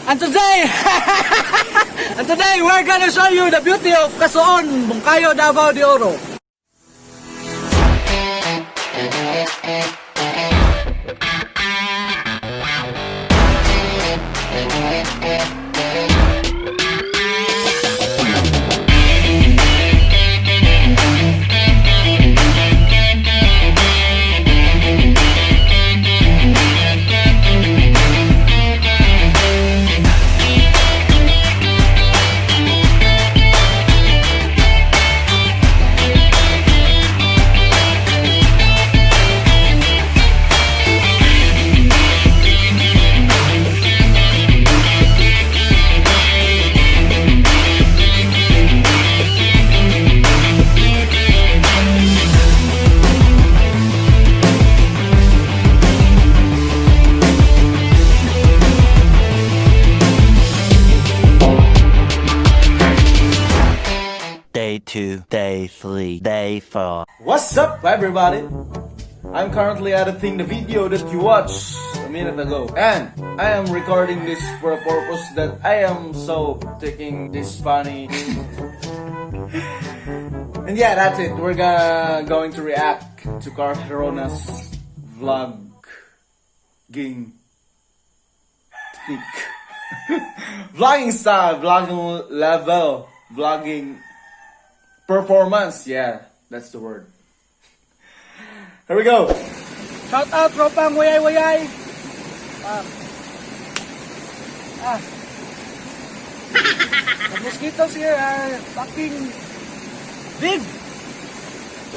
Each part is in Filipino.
And today, and today we're gonna show you the beauty of Kasuon, Bungkayo, Davao de Oro. Day 2, Day 3, Day 4. what's up everybody? I'm currently editing the video that you watched a minute ago, and I am recording this for a purpose that I am so taking this funny. And yeah, that's it. We're going to react to Gerona's vlogging technique. Vlogging style, vlogging level, vlogging performance. Yeah, that's the word. Here we go. Shout out tropang wayay. The mosquitoes here are fucking big.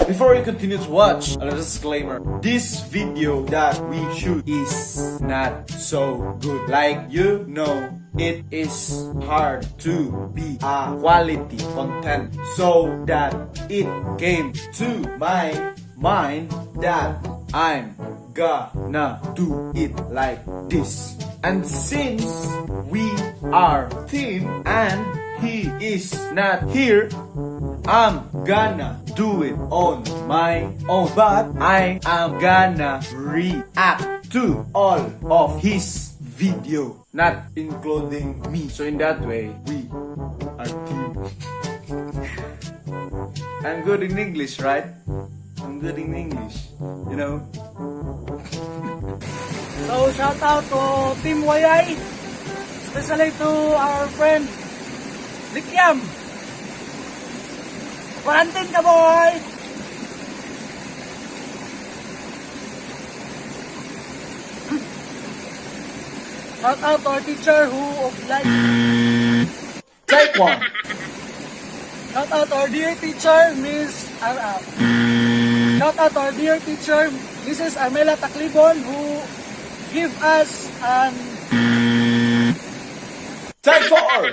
Before we continue to watch, a disclaimer. This video that we shoot is not so good. Like you know, it is hard to be a quality content. So that it came to my mind that I'm gonna do it like this. And since we are team and he is not here, I'm gonna do it on my own. But I am gonna react to all of his video, not including me. So in that way, we are team. I'm good in English, right? I'm good in English, you know? So shout out to Team Wayay, especially to our friend Likyam. Quarantine ka, boy! Shout out to our teacher who obliged. Take one. Shout out to our dear teacher, Miss Shout out to our dear teacher, Mrs. Armela Taklibon, who give us an... Take four.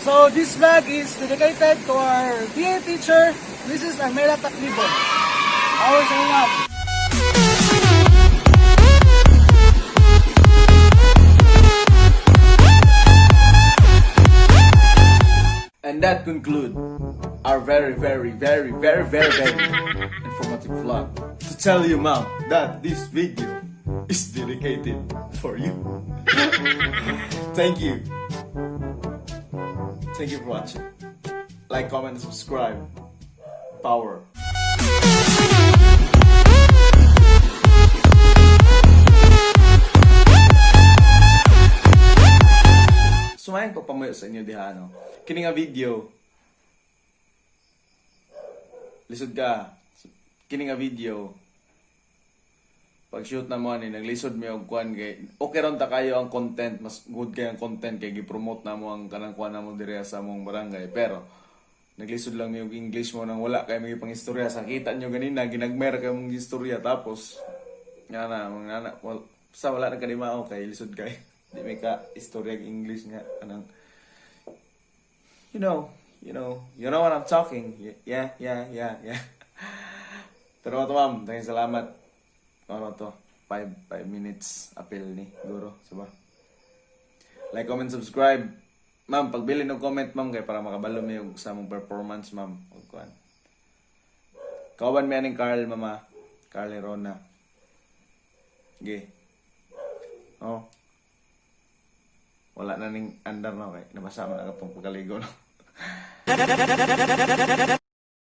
So this vlog is dedicated to our dear teacher, Mrs. Armela Taklibon. Our salamat. And that concludes our very informative vlog. To tell you, mom, that this video is dedicated for you. Thank you. Thank you for watching. Like, comment, and subscribe. Power. Sumayan ko pamuyo sa inyo diha, no? Kini nga video, lisod ka. Kini nga video, pag shoot na mo ni naglisod mi og kuan kay okay ron ta kayo ang content, mas good kay ang content kay gi-promote na mo ang kanang kuan na mo diri sa among barangay, pero naglisod lang mi og English mo nang wala kay mga pang istorya. Sa kita nyo ganina ginagmer kay mong istorya, tapos nga na mga anak sa wala na kanimao kay lisod kay di may ka istorya English nga kanang you know what I'm talking. Yeah. Pero ito ma'am, thank salamat. Ano to? 5 minutes appeal ni Guro, diba? Like, comment, subscribe. Ma'am, pagbili ng comment ma'am kay para makabalo mi yung sa mong performance ma'am. Kuan. Kawan mi aning Carl mama. Carl Gerona. Okay. Oh. Wala na ning andar na kay nabasa man ang atong pagkaligo no.